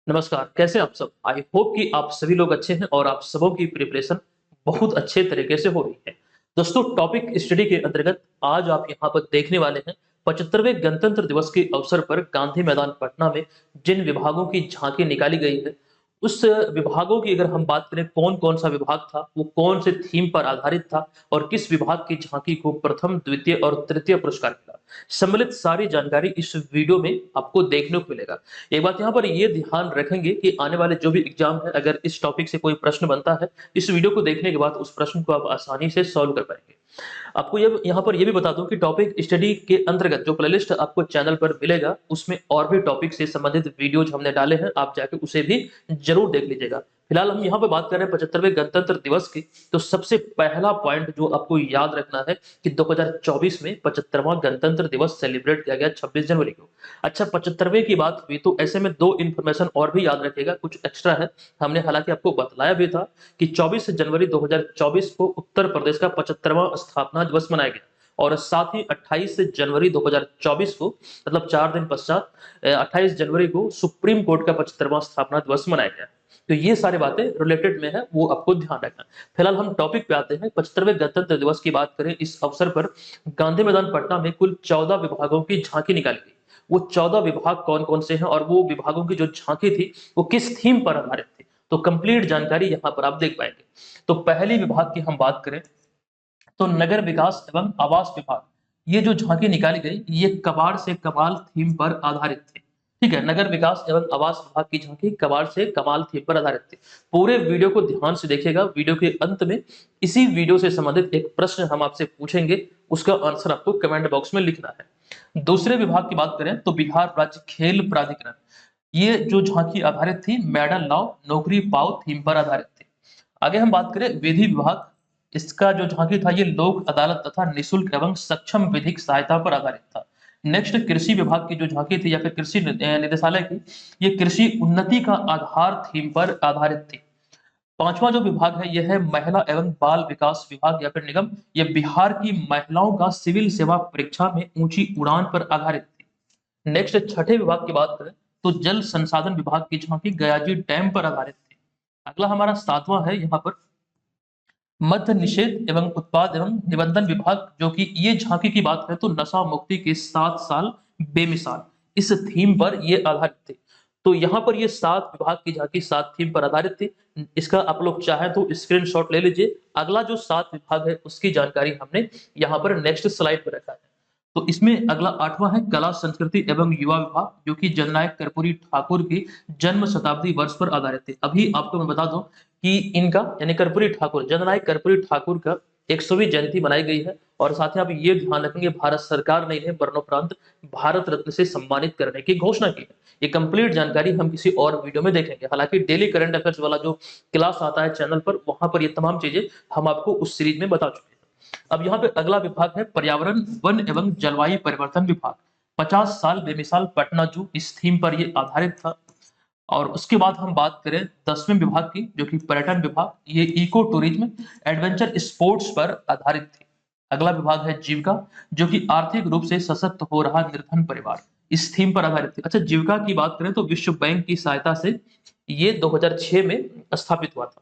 नमस्कार, कैसे हैं आप सब? आई होप कि आप सभी लोग अच्छे हैं और आप सबों की प्रिपरेशन बहुत अच्छे तरीके से हो रही है। दोस्तों, टॉपिक स्टडी के अंतर्गत आज आप यहाँ पर देखने वाले हैं 75वें गणतंत्र दिवस के अवसर पर गांधी मैदान पटना में जिन विभागों की झांकी निकाली गई है, उस विभागों की अगर हम बात करें कौन-कौन सा विभाग था, वो कौन से थीम पर आधारित था और किस विभाग की झांकी को प्रथम, द्वितीय और तृतीय पुरस्कार मिला। सम्मिलित सारी जानकारी इस वीडियो में आपको देखने को मिलेगा। एक बात यहाँ पर ये ध्यान रखेंगे कि आने वाले जो भी एग्जाम है, अगर इस टॉपिक से कोई प्रश्न बनता है, इस वीडियो को देखने के बाद उस प्रश्न को आप आसानी से सॉल्व कर पाएंगे। आपको ये यहाँ पर ये भी बता दूं कि टॉपिक स्टडी के अंतर्गत जो प्लेलिस्ट आपको चैनल पर मिलेगा, उसमें और भी टॉपिक से संबंधित वीडियोज हमने डाले हैं, आप जाके उसे भी जरूर देख लीजिएगा। फिलहाल हम यहाँ पे बात कर रहे हैं 75वें गणतंत्र दिवस की। तो सबसे पहला पॉइंट जो आपको याद रखना है कि 2024 में 75वां गणतंत्र दिवस सेलिब्रेट किया गया 26 जनवरी को। अच्छा, 75वें की बात हुई तो ऐसे में दो इन्फॉर्मेशन और भी याद रखिएगा, कुछ एक्स्ट्रा है। हमने हालांकि आपको बतलाया भी था कि 24 जनवरी 2024 को उत्तर प्रदेश का 75वां स्थापना दिवस मनाया गया और साथ ही 28 जनवरी 2024 को मतलब 4 दिन पश्चात 28 जनवरी को सुप्रीम कोर्ट का 75वां स्थापना दिवस मनाया गया। तो ये सारी बातें रिलेटेड में है, वो आपको ध्यान रखना। फिलहाल हम टॉपिक पे आते हैं। 75वें गणतंत्र दिवस की बात करें, इस अवसर पर गांधी मैदान पटना में कुल 14 विभागों की झांकी निकाली गई। वो 14 विभाग कौन कौन से हैं और वो विभागों की जो झांकी थी वो किस थीम पर आधारित थी, तो कंप्लीट जानकारी यहाँ पर आप देख पाएंगे। तो पहली विभाग की हम बात करें तो नगर विकास एवं आवास विभाग, ये जो झांकी निकाली गई ये कबाड़ से कमाल थीम पर आधारित थी। ठीक है, नगर विकास एवं आवास विभाग की झांकी कबाड़ से कमाल थीम पर आधारित थी। पूरे वीडियो को ध्यान से देखिएगा, वीडियो के अंत में इसी वीडियो से संबंधित एक प्रश्न हम आपसे पूछेंगे, उसका आंसर आपको कमेंट बॉक्स में लिखना है। दूसरे विभाग की बात करें तो बिहार राज्य खेल प्राधिकरण, ये जो झांकी आधारित थी मेडल लाओ नौकरी पाओ थीम पर आधारित थी। आगे हम बात करें विधि विभाग, इसका जो झांकी था ये लोक अदालत तथा निशुल्क एवं सक्षम विधिक सहायता पर आधारित था। नेक्स्ट कृषि विभाग की जो झांकी थी या फिर कृषि निदेशालय की, ये कृषि उन्नति का आधार थीम पर आधारित थी। पांचवा जो विभाग है यह है महिला एवं बाल विकास विभाग या फिर निगम, ये बिहार की महिलाओं का सिविल सेवा परीक्षा में ऊंची उड़ान पर आधारित थी। नेक्स्ट छठे विभाग की बात करें तो जल संसाधन विभाग की झांकी गयाजी डैम पर आधारित थी। अगला हमारा सातवां है यहाँ पर मद्य निषेध एवं उत्पाद एवं निबंधन विभाग, जो कि ये झांकी की बात करें तो नशा मुक्ति के 7 साल बेमिसाल, इस थीम पर ये आधारित थे। तो यहाँ पर ये 7 विभाग की झांकी 7 थीम पर आधारित थी। इसका आप लोग चाहे तो स्क्रीनशॉट ले लीजिए। अगला जो 7 विभाग है उसकी जानकारी हमने यहाँ पर नेक्स्ट स्लाइड पर रखा है। तो इसमें अगला 8वां है कला संस्कृति एवं युवा विभाग, जो कि जननायक कर्पूरी ठाकुर की जन्म शताब्दी वर्ष पर आधारित थे। अभी आपको मैं बता दूं कि इनका यानी कर्पूरी ठाकुर, जननायक कर्पूरी ठाकुर का 100वीं जयंती मनाई गई है और साथ ही आप ये ध्यान रखेंगे भारत सरकार ने इन्हें मरणोपरांत भारत रत्न से सम्मानित करने की घोषणा की है। ये कंप्लीट जानकारी हम किसी और वीडियो में देखेंगे। हालांकि डेली करंट अफेयर्स वाला जो क्लास आता है चैनल पर, वहां पर ये तमाम चीजें हम आपको उस सीरीज में बता चुके हैं। अब यहाँ पे अगला विभाग है पर्यावरण वन एवं जलवायु परिवर्तन विभाग। 50 साल बेमिसाल पटना जू, इस थीम पर ये आधारित था। और उसके बाद हम बात करें 10वें विभाग की, जो कि पर्यटन विभाग, ये इको टूरिज्म एडवेंचर स्पोर्ट्स पर आधारित थी। अगला विभाग है जीविका, जो कि आर्थिक रूप से सशक्त हो रहा निर्धन परिवार, इस थीम पर आधारित थी। अच्छा, जीविका की बात करें तो विश्व बैंक की सहायता से ये 2006 में स्थापित हुआ था।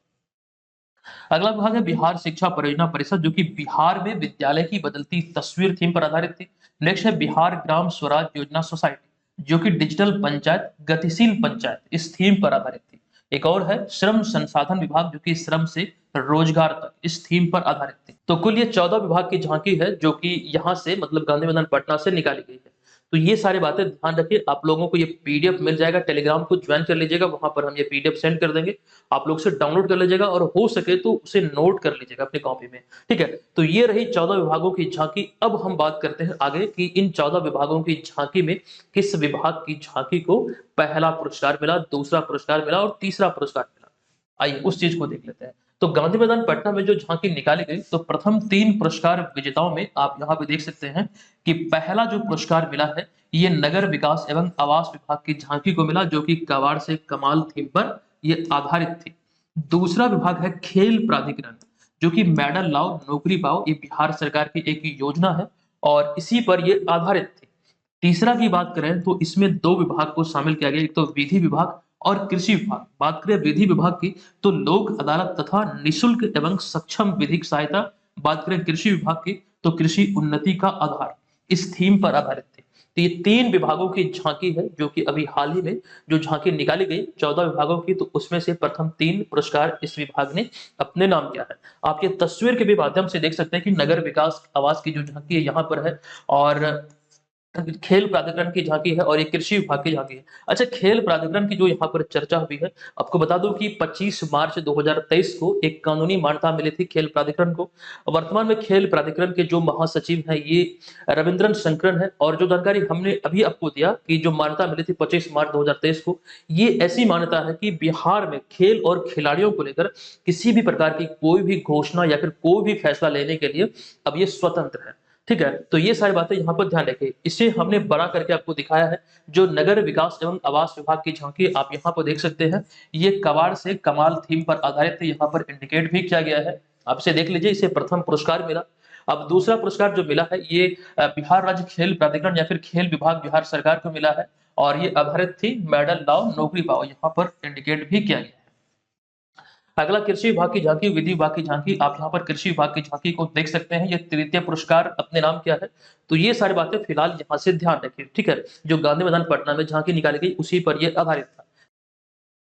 अगला विभाग है बिहार शिक्षा परियोजना परिषद, जो कि बिहार में विद्यालय की बदलती तस्वीर थीम पर आधारित थी। नेक्स्ट है बिहार ग्राम स्वराज योजना सोसाइटी, जो कि डिजिटल पंचायत गतिशील पंचायत, इस थीम पर आधारित थी। एक और है श्रम संसाधन विभाग, जो कि श्रम से रोजगार तक, इस थीम पर आधारित थी। तो कुल ये 14 विभाग की झांकी है जो कि यहाँ से मतलब गांधी मैदान पटना से निकाली गई है। तो ये सारी बातें ध्यान रखिए। आप लोगों को ये पीडीएफ मिल जाएगा, टेलीग्राम को ज्वाइन कर लीजिएगा, वहां पर हम ये पीडीएफ सेंड कर देंगे, आप लोग से डाउनलोड कर लीजिएगा और हो सके तो उसे नोट कर लीजिएगा अपनी कॉपी में। ठीक है, तो ये रही 14 विभागों की झांकी। अब हम बात करते हैं आगे कि इन 14 विभागों की झांकी में किस विभाग की झांकी को पहला पुरस्कार मिला, दूसरा पुरस्कार मिला और तीसरा पुरस्कार मिला। आइए उस चीज को देख लेते हैं। तो गांधी मैदान पटना में जो झांकी निकाली गई, तो प्रथम 3 पुरस्कार विजेताओं में आप यहाँ पे देख सकते हैं कि पहला जो पुरस्कार मिला है ये नगर विकास एवं आवास विभाग की झांकी को मिला, जो कि कबाड़ से कमाल थीम पर ये आधारित थी। दूसरा विभाग है खेल प्राधिकरण, जो कि मेडल लाओ नौकरी पाओ, ये बिहार सरकार की एक योजना है और इसी पर ये आधारित थी। तीसरा की बात करें तो इसमें 2 विभाग को शामिल किया गया, एक तो विधि विभाग और कृषि विभाग। बात करें विधि विभाग की तो लोक अदालत तथा निशुल्क एवं सक्षम विधिक सहायता। बात करें कृषि विभाग की तो कृषि उन्नति का आधार, इस थीम पर आधारित थे। तो ये 3 विभागों की झांकी है जो कि अभी हाल ही में जो झांकी निकाली गई 14 विभागों की, तो उसमें से प्रथम 3 पुरस्कार इस विभाग ने अपने नाम किया है। आप ये तस्वीर के भी माध्यम से देख सकते हैं कि नगर विकास आवास की जो झांकी है यहाँ पर है, और खेल प्राधिकरण की झांकी है, और ये कृषि विभाग की झांकी है। अच्छा, खेल प्राधिकरण की जो यहाँ पर चर्चा हुई है, आपको बता दूं कि 25 मार्च 2023 को एक कानूनी मान्यता मिली थी खेल प्राधिकरण को। वर्तमान में खेल प्राधिकरण के जो महासचिव हैं ये रविंद्रन शंकरन है, और जो जानकारी हमने अभी आपको दिया कि जो मान्यता मिली थी 25 मार्च 2023 को, ये ऐसी मान्यता है कि बिहार में खेल और खिलाड़ियों को लेकर किसी भी प्रकार की कोई भी घोषणा या फिर कोई भी फैसला लेने के लिए अब ये स्वतंत्र है। ठीक है, तो ये सारी बातें यहाँ पर ध्यान रखें। इसे हमने बड़ा करके आपको दिखाया है। जो नगर विकास एवं आवास विभाग की झांकी आप यहाँ पर देख सकते हैं, ये कबाड़ से कमाल थीम पर आधारित है, यहाँ पर इंडिकेट भी किया गया है। आप इसे देख लीजिए, इसे प्रथम पुरस्कार मिला। अब दूसरा पुरस्कार जो मिला है ये बिहार राज्य खेल प्राधिकरण या फिर खेल विभाग बिहार सरकार को मिला है, और ये आधारित थी मेडल लाओ नौकरी पाओ, यहाँ पर इंडिकेट भी किया गया है। अगला कृषि विभाग की झांकी, विधि विभाग की झांकी। आप यहाँ पर कृषि विभाग की झांकी को देख सकते हैं, ये तृतीय पुरस्कार अपने नाम किया है। तो ये सारी बातें फिलहाल यहाँ से ध्यान रखिए, ठीक है। जो गांधी मैदान पटना में झांकी निकाली गई उसी पर ये आधारित था।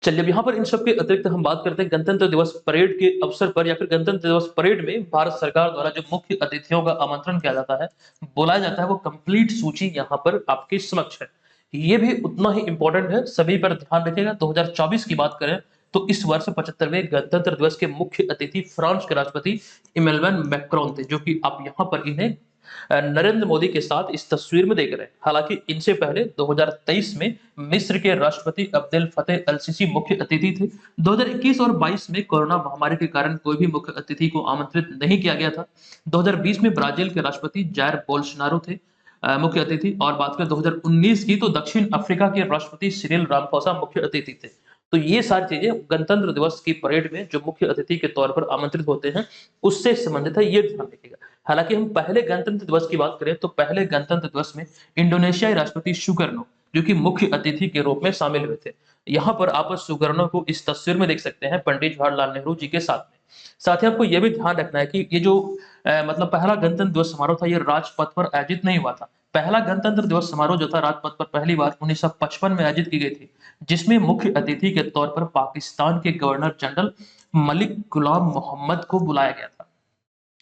चलिए, अब यहाँ पर इन सब के अतिरिक्त हम बात करते हैं गणतंत्र दिवस परेड के अवसर पर, या फिर गणतंत्र दिवस परेड में भारत सरकार द्वारा जो मुख्य अतिथियों का आमंत्रण किया जाता है, बुलाया जाता है, वो कंप्लीट सूची यहाँ पर आपके समक्ष है। ये भी उतना ही इंपॉर्टेंट है, सभी पर ध्यान रखिएगा। 2024 की बात करें तो इस वर्ष 75वें गणतंत्र दिवस के मुख्य अतिथि फ्रांस के राष्ट्रपति इमैनुअल मैक्रोन थे, जो कि आप यहाँ पर इन्हें नरेंद्र मोदी के साथ इस तस्वीर में देख रहे हैं। हालांकि इनसे पहले 2023 में मिस्र के राष्ट्रपति अब्देल फतेह अल सीसी मुख्य अतिथि थे। 2021 और 22 में कोरोना महामारी के कारण कोई भी मुख्य अतिथि को आमंत्रित नहीं किया गया था। 2020 में ब्राजील के राष्ट्रपति जायर बोल्सोनारो थे मुख्य अतिथि, और बात करें 2019 की तो दक्षिण अफ्रीका के राष्ट्रपति सिरिल रामफोसा मुख्य अतिथि थे। तो ये सारी चीजें गणतंत्र दिवस की परेड में जो मुख्य अतिथि के तौर पर आमंत्रित होते हैं उससे संबंधित है, ये ध्यान रखिएगा। हालांकि हम पहले गणतंत्र दिवस की बात करें तो पहले गणतंत्र दिवस में इंडोनेशियाई राष्ट्रपति सुकर्नो जो कि मुख्य अतिथि के रूप में शामिल हुए थे। यहाँ पर आप सुकर्नो को इस तस्वीर में देख सकते हैं पंडित जवाहरलाल नेहरू जी के साथ में। साथ ही आपको यह भी ध्यान रखना है कि ये जो मतलब पहला गणतंत्र दिवस समारोह था, ये राजपथ पर आयोजित नहीं हुआ था। पहला गणतंत्र दिवस समारोह जो था राजपथ पर पहली बार 1955 में आयोजित की गई थी, जिसमें मुख्य अतिथि के तौर पर पाकिस्तान के गवर्नर जनरल मलिक गुलाम मोहम्मद को बुलाया गया था।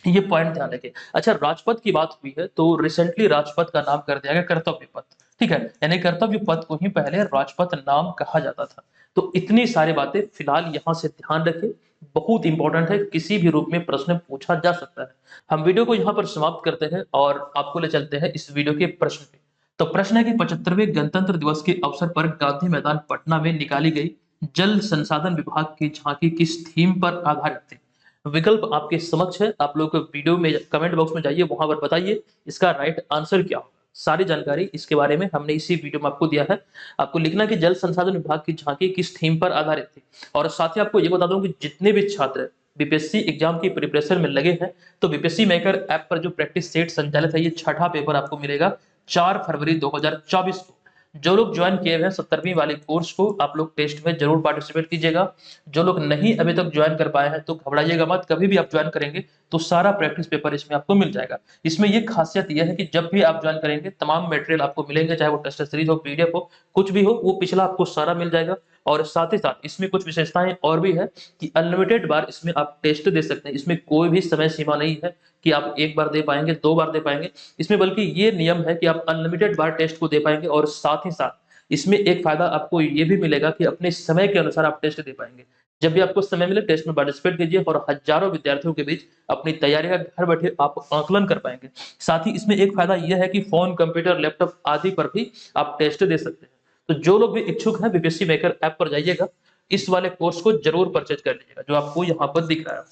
ये पॉइंट ध्यान रखें। अच्छा, राजपथ की बात हुई है तो रिसेंटली राजपथ का नाम कर दिया गया कर्तव्य पथ, ठीक है। यानी कर्तव्य पथ को ही पहले राजपथ नाम कहा जाता था। तो इतनी सारी बातें फिलहाल यहाँ से ध्यान रखें, बहुत इंपॉर्टेंट है, किसी भी रूप में प्रश्न पूछा जा सकता है। हम वीडियो को यहाँ पर समाप्त करते हैं और आपको ले चलते हैं इस वीडियो के प्रश्न पे। तो प्रश्न है कि 75वें गणतंत्र दिवस के अवसर पर गांधी मैदान पटना में निकाली गई जल संसाधन विभाग की झांकी किस थीम पर आधारित थी? विकल्प आपके समक्ष है, आप लोग वीडियो में कमेंट बॉक्स में जाइए, वहां पर बताइए इसका राइट आंसर क्या होगा। सारी जानकारी इसके बारे में हमने इसी वीडियो में आपको दिया है। आपको लिखना कि जल संसाधन विभाग की झांकी किस थीम पर आधारित थी। और साथ ही आपको ये बता दूं कि जितने भी छात्र बीपीएससी एग्जाम की प्रिपरेशन में लगे हैं तो बीपीएससी मेकर ऐप पर जो प्रैक्टिस सेट संचालित है, ये छठा पेपर आपको मिलेगा 4 फरवरी 2024 को। जो लोग ज्वाइन किए हुए हैं 70वीं वाले कोर्स को, आप लोग टेस्ट में जरूर पार्टिसिपेट कीजिएगा। जो लोग नहीं अभी तक ज्वाइन कर पाए हैं तो घबराइएगा मत, कभी भी आप ज्वाइन करेंगे तो सारा प्रैक्टिस पेपर इसमें आपको मिल जाएगा। इसमें ये खासियत यह है कि जब भी आप ज्वाइन करेंगे तमाम मटेरियल आपको मिलेंगे, चाहे वो टेस्ट सीरीज हो, पीडीएफ हो, कुछ भी हो, वो पिछला आपको सारा मिल जाएगा। और साथ ही साथ इसमें कुछ विशेषताएं और भी है कि अनलिमिटेड बार इसमें आप टेस्ट दे सकते हैं। इसमें कोई भी समय सीमा नहीं है कि आप एक बार दे पाएंगे, 2 बार दे पाएंगे। इसमें बल्कि ये नियम है कि आप अनलिमिटेड बार टेस्ट को दे पाएंगे, और साथ ही साथ इसमें एक फायदा आपको ये भी मिलेगा कि अपने समय के अनुसार आप टेस्ट दे पाएंगे। जब भी आपको समय मिले टेस्ट में पार्टिसिपेट कीजिए, और हजारों विद्यार्थियों के बीच अपनी तैयारी का घर बैठे आप आकलन कर पाएंगे। साथ ही इसमें एक फायदा यह है कि फोन, कंप्यूटर, लैपटॉप आदि पर भी आप टेस्ट दे सकते हैं। तो जो लोग भी इच्छुक हैं बीपीएससी मेकर ऐप पर जाइएगा, इस वाले कोर्स को जरूर परचेज कर लीजिएगा जो आपको यहाँ पर दिख रहा है।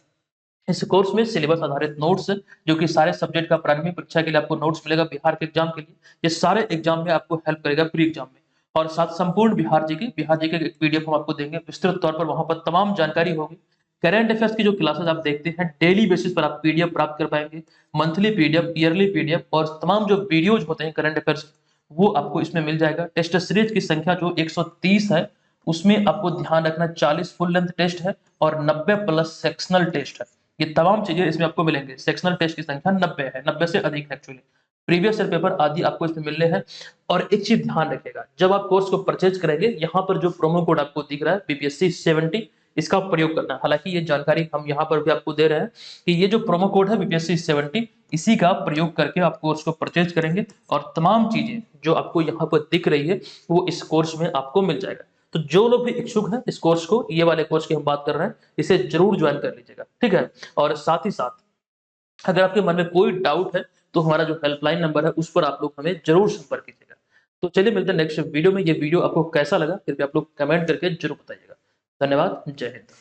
इस कोर्स में सिलेबस आधारित नोट्स जो कि सारे सब्जेक्ट का प्रारंभिक परीक्षा के लिए आपको नोट्स मिलेगा बिहार के एग्जाम के लिए। ये सारे एग्जाम में आपको हेल्प करेगा प्री एग्जाम में। और साथ संपूर्ण बिहार जीके एक पीडीएफ हम आपको देंगे विस्तृत तौर पर, वहां पर तमाम जानकारी होगी। करंट अफेयर्स की जो क्लासेस आप देखते हैं डेली बेसिस पर आप पीडीएफ प्राप्त कर पाएंगे, मंथली पीडीएफ, ईयरली पीडीएफ, और तमाम जो वीडियोज होते हैं करंट अफेयर्स वो आपको इसमें मिल जाएगा। टेस्ट सीरीज की संख्या जो 130 है उसमें आपको ध्यान रखना 40 फुल लेंथ टेस्ट है और 90 प्लस सेक्शनल टेस्ट है। ये तमाम चीजें इसमें आपको मिलेंगे। सेक्शनल टेस्ट की संख्या 90 है, 90 से अधिक है एक्चुअली। प्रीवियस ईयर पेपर आदि आपको इसमें मिलने हैं। और एक चीज ध्यान रखिएगा, जब आप कोर्स को परचेज करेंगे, यहाँ पर जो प्रोमो कोड आपको दिख रहा है बीपीएससी 70, इसका प्रयोग करना है। हालांकि ये जानकारी हम यहाँ पर भी आपको दे रहे हैं कि ये जो प्रोमो कोड है बीपीएससी 70, इसी का प्रयोग करके आप कोर्स को परचेज करेंगे और तमाम चीजें जो आपको यहाँ पर दिख रही है वो इस कोर्स में आपको मिल जाएगा। तो जो लोग भी इच्छुक हैं इस कोर्स को, ये वाले कोर्स की हम बात कर रहे हैं, इसे जरूर ज्वाइन कर लीजिएगा, ठीक है। और साथ ही साथ अगर आपके मन में कोई डाउट है तो हमारा जो हेल्पलाइन नंबर है उस पर आप लोग हमें जरूर संपर्क कीजिएगा। तो चलिए मिलते हैं नेक्स्ट वीडियो में। ये वीडियो आपको कैसा लगा फिर भी आप लोग कमेंट करके जरूर बताइएगा। धन्यवाद, जय हिंद।